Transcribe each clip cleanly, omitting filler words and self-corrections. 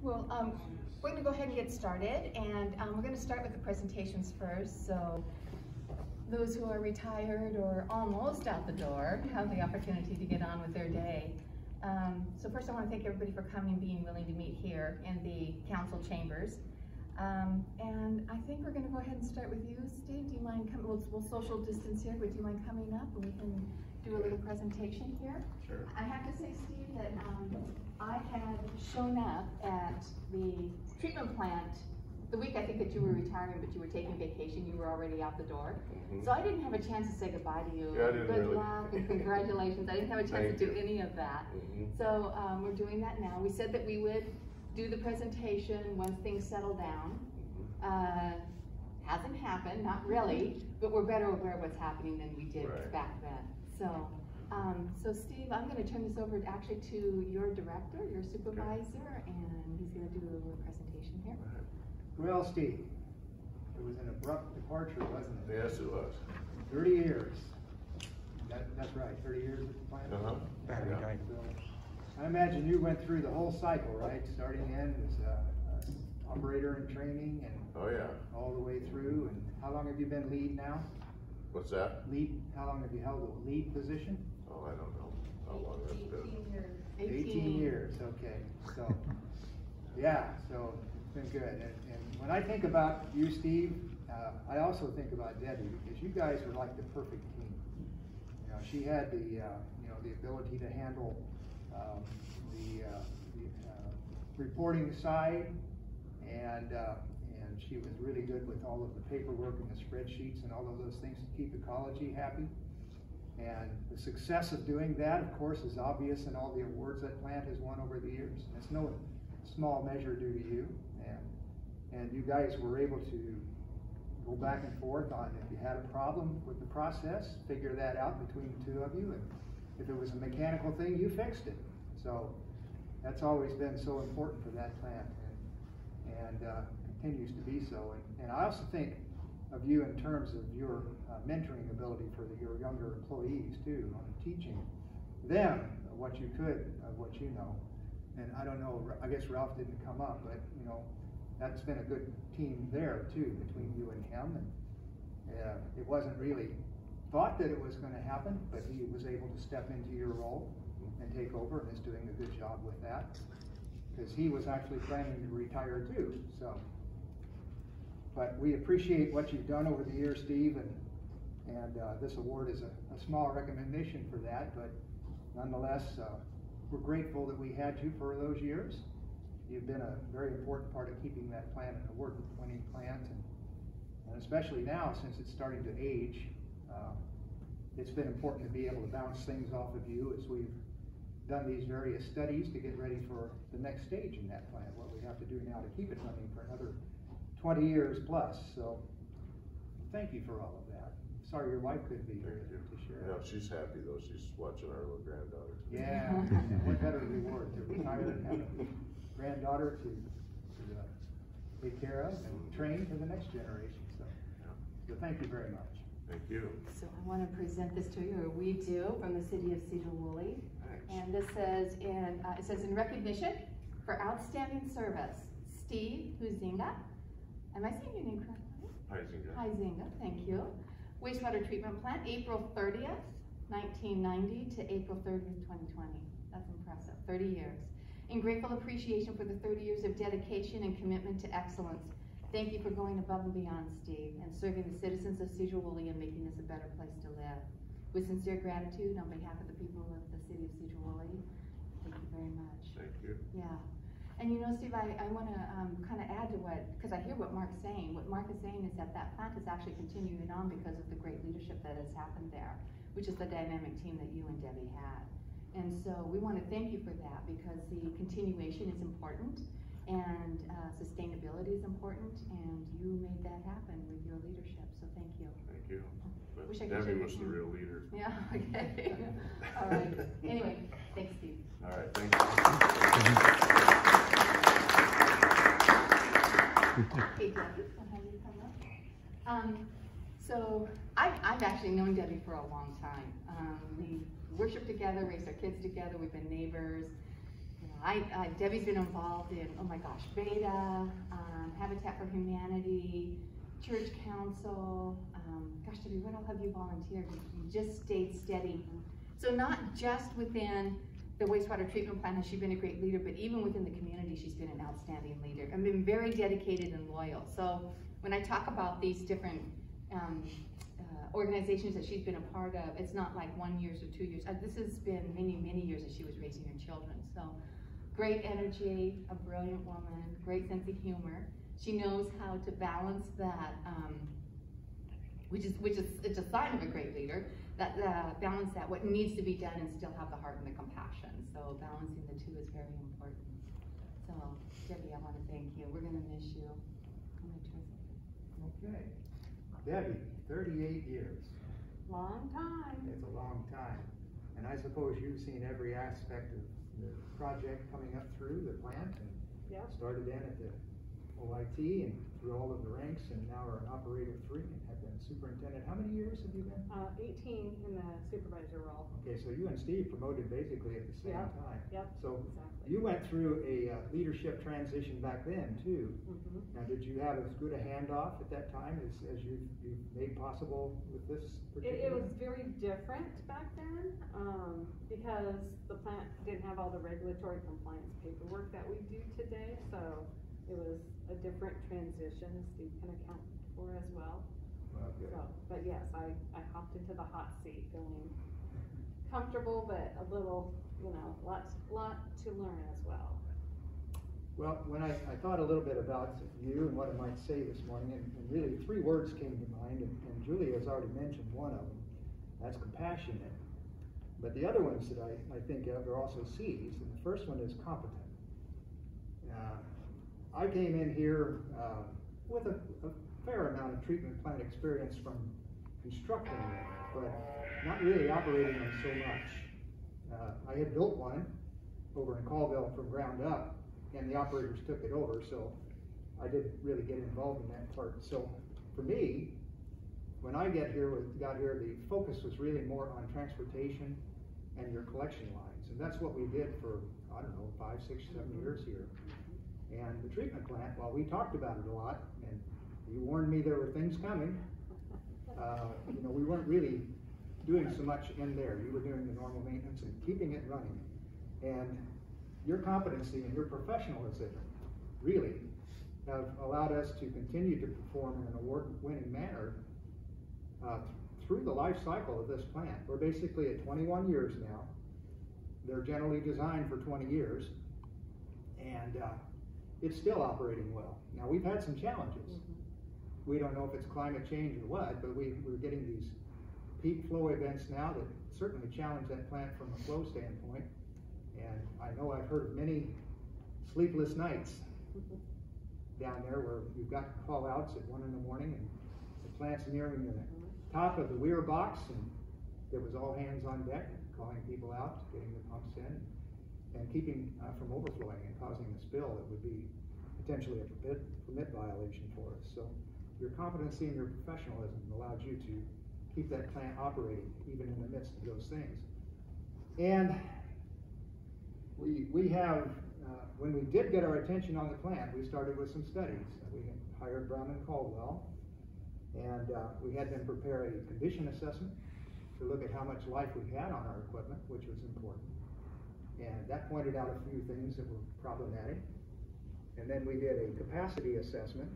Well, we're going to go ahead and get started, and we're going to start with the presentations first. So those who are retired or almost out the door have the opportunity to get on with their day. So first I want to thank everybody for coming and being willing to meet here in the council chambers. And I think we're going to go ahead and start with you, Steve. Do you mind coming? We'll social distance here, but do you mind coming up and we can do a little presentation here? Sure. I have to say, Steve, that I had shown up at the treatment plant the week I think that you were retiring, but you were taking vacation. You were already out the door. Mm-hmm. So I didn't have a chance to say goodbye to you. Yeah, I didn't Good really. luck and congratulations. I didn't have a chance to do any of that. Mm-hmm. So we're doing that now. We said that we would do the presentation once things settle down. Hasn't happened, not really, but we're better aware of what's happening than we did back then. So, so Steve, I'm going to turn this over actually to your director, your supervisor, and he's going to do a little presentation here. Well, Steve, it was an abrupt departure, wasn't it? Yes, it was. 30 years. That's right, 30 years at the plant? Uh-huh. Yeah. So, I imagine you went through the whole cycle, right? Starting in as operator in training and all the way through. And how long have you been lead now? What's that? Lead, how long have you held a lead position? Oh, I don't know how long that's been. 18 years, okay. So, yeah, so it's been good. And when I think about you, Steve, I also think about Debbie, because you guys were like the perfect team. You know, she had the the ability to handle the reporting side, and she was really good with all of the paperwork and the spreadsheets and all of those things to keep ecology happy. And the success of doing that, of course, is obvious in all the awards that plant has won over the years. It's no small measure due to you. And you guys were able to go back and forth on if you had a problem with the process, figure that out between the two of you. And if it was a mechanical thing, you fixed it. So that's always been so important for that plant, and continues to be so. And I also think of you in terms of your mentoring ability for your younger employees too, on teaching them what you could of what you know. And I don't know, I guess Ralph didn't come up, but you know, that's been a good team there too, between you and him. And it wasn't really thought that it was going to happen, but he was able to step into your role and take over, and is doing a good job with that, because he was actually planning to retire too. So, but we appreciate what you've done over the years, Steve, and this award is a small recognition for that, but nonetheless, we're grateful that we had you for those years. You've been a very important part of keeping that plant an award-winning plant, and especially now, since it's starting to age, it's been important to be able to bounce things off of you as we've done these various studies to get ready for the next stage in that plant, what we have to do now to keep it running for another 20 years plus. So thank you for all of that. Sorry your wife couldn't be here to share. Yeah, she's happy though. She's watching our little granddaughter. Yeah, and what better reward to retire and have a granddaughter to take care of and train for the next generation. So thank you very much. Thank you. So I want to present this to you, or we do, from the city of Sedro-Woolley. And this says it says in recognition for outstanding service, Steve Huizinga. Am I saying your name correctly? Huizinga. Huizinga, thank you. Wastewater treatment plant, April 30th, 1990 to April 30th, 2020. That's impressive, 30 years. In grateful appreciation for the 30 years of dedication and commitment to excellence, thank you for going above and beyond, Steve, and serving the citizens of Sedro-Woolley and making this a better place to live. With sincere gratitude on behalf of the people of the city of Sedro-Woolley, thank you very much. Thank you. Yeah. And you know, Steve, I want to kind of add to what, because I hear what Mark's saying. What Mark is saying is that that plant is actually continuing on because of the great leadership that has happened there, which is the dynamic team that you and Debbie had. And so we want to thank you for that, because the continuation is important, and sustainability is important, and you made that happen with your leadership, so thank you. Thank you. But Wish I could Debbie share was the your real leader. Yeah, okay. All right. Anyway, thanks, Steve. All right, thank you. Hey, Debbie, I'll have you come up. So I've actually known Debbie for a long time. We worship together, raised our kids together, we've been neighbors. You know, Debbie's been involved in, oh my gosh, Beta, Habitat for Humanity, Church Council. Gosh, Debbie, what all have you volunteered? You just stayed steady. So not just within the wastewater treatment plant has she been a great leader, but even within the community, she's been an outstanding leader and been very dedicated and loyal. So when I talk about these different organizations that she's been a part of, it's not like 1 year or 2 years. This has been many, many years that she was raising her children. So great energy, a brilliant woman, great sense of humor. She knows how to balance that, which is it's a sign of a great leader, that balance that what needs to be done and still have the heart and the compassion. So balancing the two is very important. So Debbie, I want to thank you. We're going to miss you. Okay. Debbie, 38 years. Long time. It's a long time. And I suppose you've seen every aspect of the project coming up through the plant, and started in at the OIT and through all of the ranks, and now are an operator 3 and have been superintendent. How many years have you been? 18 in the supervisor role. Okay, so you and Steve promoted basically at the same time. Yep. So exactly. you went through a leadership transition back then too. Now, did you have as good a handoff at that time as you've made possible with this particular? It was very different back then because the plant didn't have all the regulatory compliance paperwork that we do today. So it was a different transition. Steve can account for as well. Okay. So, but yes, I hopped into the hot seat, feeling comfortable, but a little, lot to learn as well. Well, when I thought a little bit about you and what I might say this morning, and really 3 words came to mind, and Julie has already mentioned one of them. That's compassionate. But the other ones that I think of are also C's, and the first one is competent. I came in here with a fair amount of treatment plant experience from constructing them, but not really operating them so much. I had built one over in Colville from ground up, and the operators took it over, so I didn't really get involved in that part. So for me, when I got here, the focus was really more on transportation and your collection lines, and that's what we did for, I don't know, 5, 6, 7 years here. And the treatment plant, while we talked about it a lot, and you warned me there were things coming, we weren't really doing so much in there. You were doing the normal maintenance and keeping it running. And your competency and your professionalism really have allowed us to continue to perform in an award-winning manner through the life cycle of this plant. We're basically at 21 years now. They're generally designed for 20 years, and it's still operating well. Now, we've had some challenges. We don't know if it's climate change or what, but we're getting these peak flow events now that certainly challenge that plant from a flow standpoint. And I know I've heard of many sleepless nights down there where you've got call outs at 1 in the morning and the plant's nearing the top of the weir box, and there was all hands on deck, calling people out, getting the pumps in, and keeping from overflowing and causing a spill that would be potentially a permit violation for us. So your competency and your professionalism allowed you to keep that plant operating even in the midst of those things. And we have, when we did get our attention on the plant, we started with some studies. We hired Brown and Caldwell, and we had them prepare a condition assessment to look at how much life we had on our equipment, which was important. And that pointed out a few things that were problematic. And then we did a capacity assessment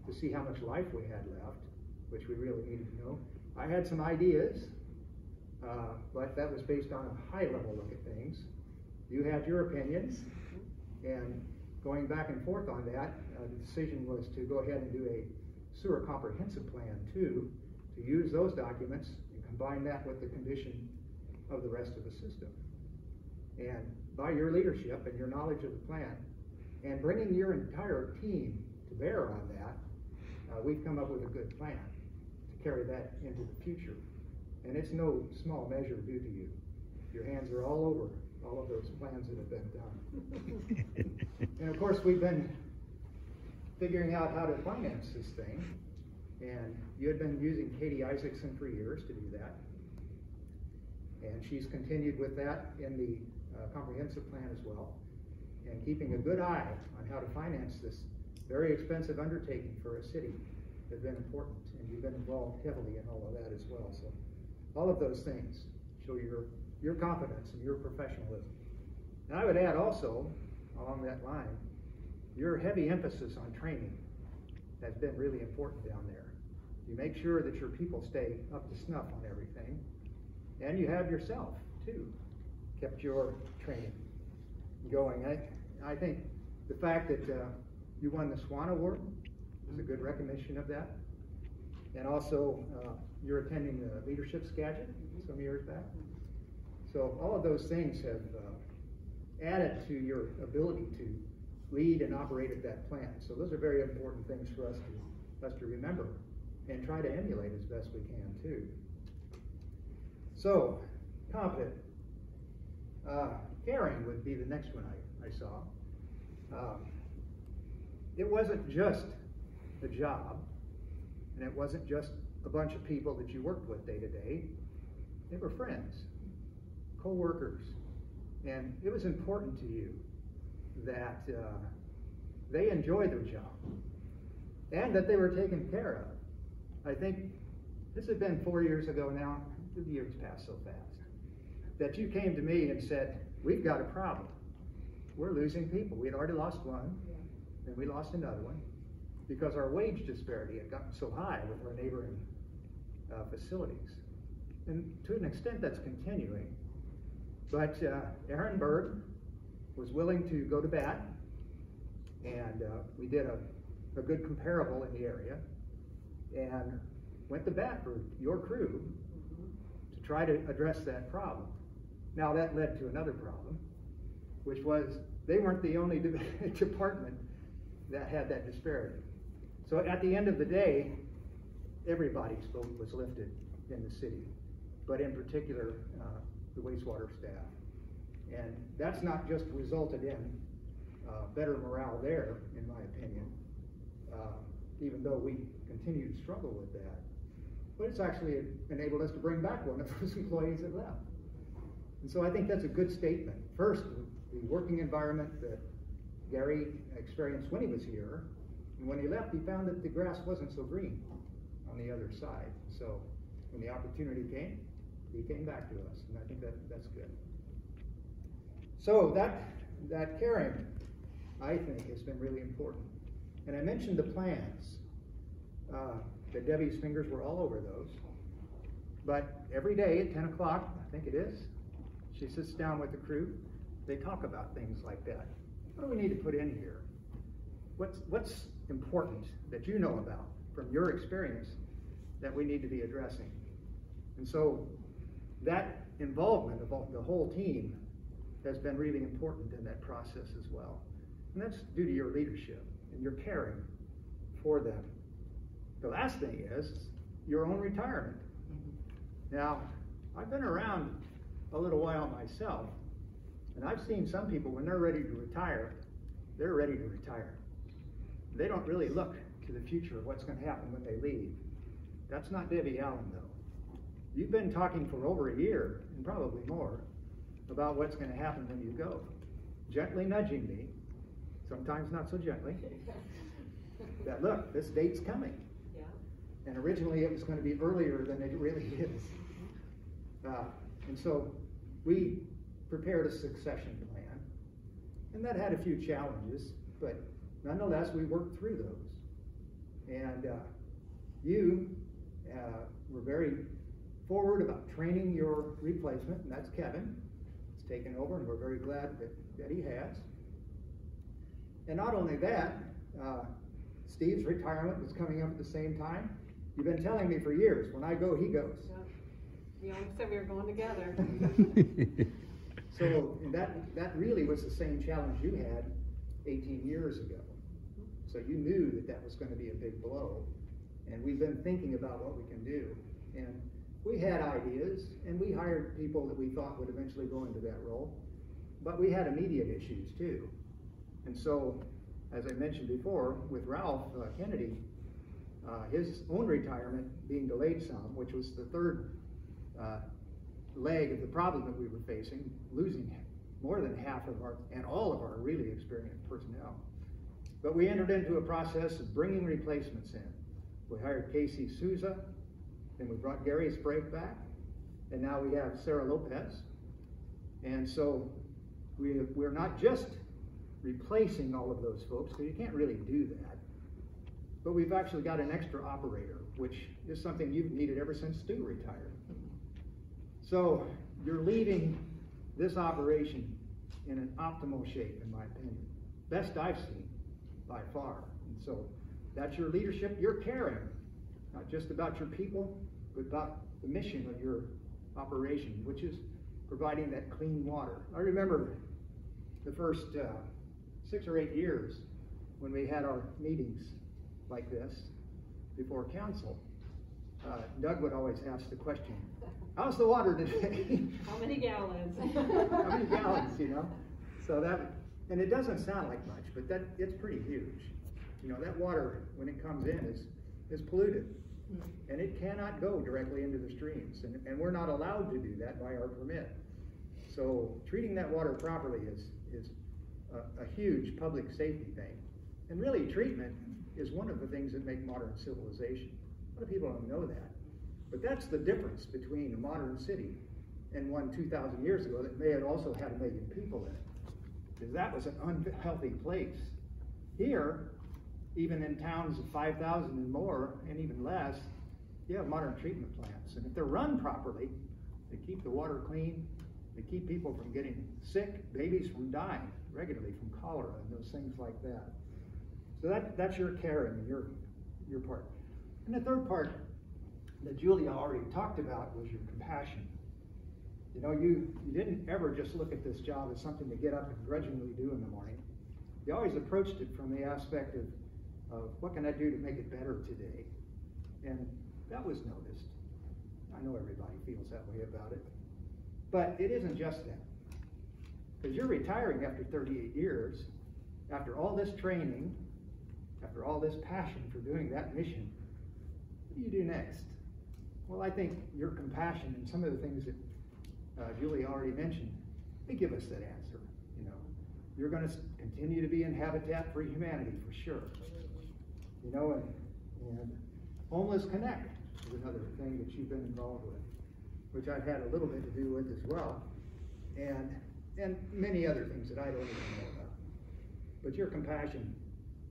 to see how much life we had left, which we really needed to know. I had some ideas, but that was based on a high-level look at things. You had your opinions, and going back and forth on that, the decision was to go ahead and do a sewer comprehensive plan too, to use those documents and combine that with the condition of the rest of the system. And by your leadership and your knowledge of the plant, and bringing your entire team to bear on that, we've come up with a good plan to carry that into the future. And it's no small measure due to you. Your hands are all over all of those plans that have been done. And of course, we've been figuring out how to finance this thing. And you had been using Katie Isaacson for years to do that. And she's continued with that in the comprehensive plan as well. and keeping a good eye on how to finance this very expensive undertaking for a city has been important, and you've been involved heavily in all of that as well. So all of those things show your competence and your professionalism. And I would add also, along that line, your heavy emphasis on training has been really important down there. You make sure that your people stay up to snuff on everything, and you have yourself too kept your training going. I think the fact that you won the Swan Award is a good recognition of that. And also, you're attending the leadership schedule some years back. So all of those things have added to your ability to lead and operate at that plant. So those are very important things for us to remember and try to emulate as best we can too. So, competent. Caring would be the next one I saw. It wasn't just a job, and it wasn't just a bunch of people that you worked with day to day. They were friends, co-workers, and it was important to you that they enjoyed their job and that they were taken care of. I think this had been 4 years ago now. The years passed so fast that you came to me and said, we've got a problem. We're losing people. We had already lost one, and we lost another one because our wage disparity had gotten so high with our neighboring facilities. And to an extent, that's continuing. But Aaron Berg was willing to go to bat, and we did a good comparable in the area, and went to bat for your crew to try to address that problem. Now that led to another problem, which was they weren't the only department that had that disparity. So at the end of the day, everybody's boat was lifted in the city, but in particular, the wastewater staff. And that's not just resulted in better morale there, in my opinion, even though we continue to struggle with that. But it's actually enabled us to bring back one of those employees that left. And so I think that's a good statement. First, the working environment that Gary experienced when he was here, and when he left, he found that the grass wasn't so green on the other side. So when the opportunity came, he came back to us, and I think that's good. So that caring, I think, has been really important. And I mentioned the plans. That Debbie's fingers were all over those. But every day at 10 o'clock, I think it is, she sits down with the crew. They talk about things like that. What do we need to put in here? What's important that you know about from your experience that we need to be addressing? And so that involvement of the whole team has been really important in that process as well. And that's due to your leadership and your caring for them. The last thing is your own retirement. Now, I've been around a little while myself, and I've seen some people, when they're ready to retire, they're ready to retire. They don't really look to the future of what's going to happen when they leave. That's not Debbie Allen, though. You've been talking for over a year, and probably more, about what's going to happen when you go. Gently nudging me, sometimes not so gently, that look, this date's coming. And originally it was going to be earlier than it really is. And so we prepared a succession plan, and that had a few challenges, but nonetheless we worked through those. And you were very forward about training your replacement, and that's Kevin. He's taken over, and we're very glad that he has. And not only that, Steve's retirement was coming up at the same time. You've been telling me for years, when I go, he goes. We always said we were going together. So and that really was the same challenge you had 18 years ago. So you knew that was going to be a big blow. And we've been thinking about what we can do. And we had ideas, and we hired people that we thought would eventually go into that role. But we had immediate issues too. And so, as I mentioned before, with Ralph Kennedy, his own retirement being delayed some, which was the third leg of the problem that we were facing, losing more than half of our, and all of our really experienced personnel. But we entered into a process of bringing replacements in. We hired Casey Souza, then we brought Gary Sprague back, and now we have Sarah Lopez. And so we're not just replacing all of those folks, because you can't really do that, but we've actually got an extra operator, which is something you've needed ever since Stu retired. So you're leaving this operation in an optimal shape, in my opinion. Best I've seen, by far. And so that's your leadership. You're caring, not just about your people, but about the mission of your operation, which is providing that clean water. I remember the first 6 or 8 years when we had our meetings like this before council. Doug would always ask the question, how's the water today? How many gallons? How many gallons, you know? So that, and it doesn't sound like much, but it's pretty huge. You know, that water, when it comes in, is polluted. And it cannot go directly into the streams. And we're not allowed to do that by our permit. So treating that water properly is a huge public safety thing. And really, treatment is one of the things that make modern civilization. A lot of people don't know that. But that's the difference between a modern city and one 2,000 years ago that may have also had 1 million people in it. Because that was an unhealthy place. Here, even in towns of 5,000 and more, and even less, you have modern treatment plants. And if they're run properly, they keep the water clean, they keep people from getting sick, babies from dying regularly from cholera and those things like that. So that's your caring and your part. And the third part that Julia already talked about was your compassion. You know, you didn't ever just look at this job as something to get up and grudgingly do in the morning. You always approached it from the aspect of what can I do to make it better today? And that was noticed. I know everybody feels that way about it. But it isn't just that. Because you're retiring after 38 years, after all this training, after all this passion for doing that mission. What do you do next? Well, I think your compassion and some of the things that Julie already mentioned, they give us that answer. You know, you're going to continue to be in Habitat for Humanity for sure. You know, and Homeless Connect is another thing that you've been involved with, which I've had a little bit to do with as well, and many other things that I don't even know about. But your compassion,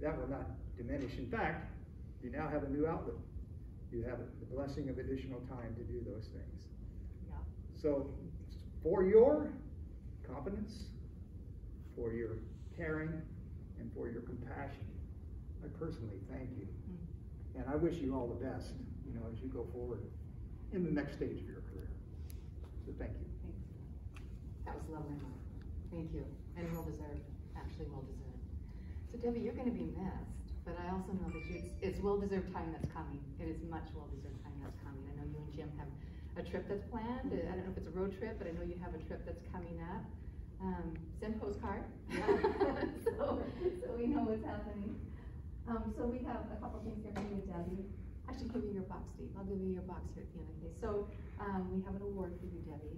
that will not diminish. In fact, you now have a new outlet. You have the blessing of additional time to do those things. Yeah. So for your competence, for your caring, and for your compassion, I personally thank you. And I wish you all the best, you know, as you go forward in the next stage of your career. So thank you. Thanks. That was lovely, Mark. Thank you. And well deserved. Actually well deserved. So Debbie, you're going to be missed, but I also know that it's well-deserved time that's coming. It is much well-deserved time that's coming. I know you and Jim have a trip that's planned. I don't know if it's a road trip, but I know you have a trip that's coming up. Send postcard. so we know what's happening. So we have a couple things here for you, Debbie. Actually, give you your box, Steve. I'll give you your box here at the end. Okay. So we have an award for you, Debbie.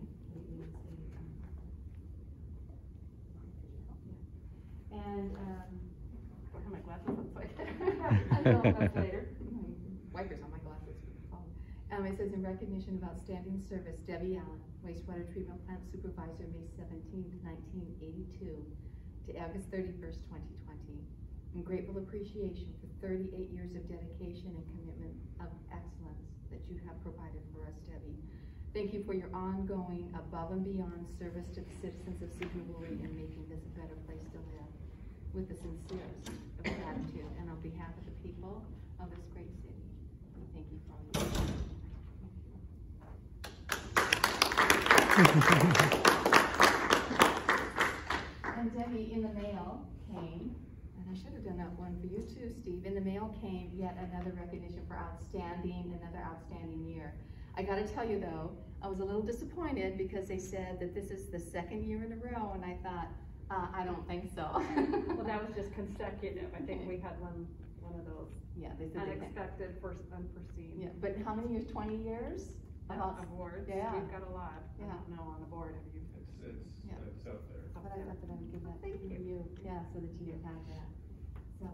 And I have my glasses on, so I know that's later. Wipers on my glasses. It says in recognition of outstanding service, Debbie Allen, wastewater treatment plant supervisor, May 17th, 1982 to August 31st, 2020. In grateful appreciation for 38 years of dedication and commitment of excellence that you have provided for us, Debbie. Thank you for your ongoing, above and beyond service to the citizens of Sedro-Woolley and making this a better place to live. With the sincerest of gratitude and on behalf of the people of this great city. Thank you for all you do. And Debbie, in the mail came, and I should have done that one for you too, Steve. In the mail came yet another recognition for another outstanding year. I gotta tell you though, I was a little disappointed because they said that this is the second year in a row, and I thought, I don't think so. Well, that was just consecutive. I think we had one of those. Yeah, they said unexpected, unforeseen. Yeah, but how many years? 20 years? Awards. Yeah. We've got a lot. Yeah. I don't know on the board. Have you? Yeah. it's up there. But I thought that I would give that Thank to you, yeah, so that you didn't have that. So,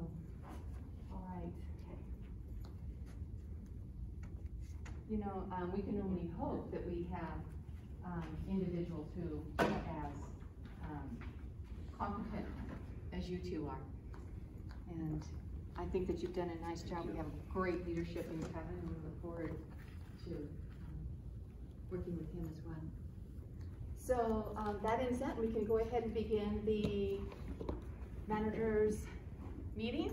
all right. You know, we can only hope that we have individuals who are as competent as you two are. And I think that you've done a nice job. We have great leadership in Kevin, and we look forward to working with him as well. So that ends that, we can go ahead and begin the manager's meeting.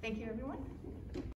Thank you, everyone.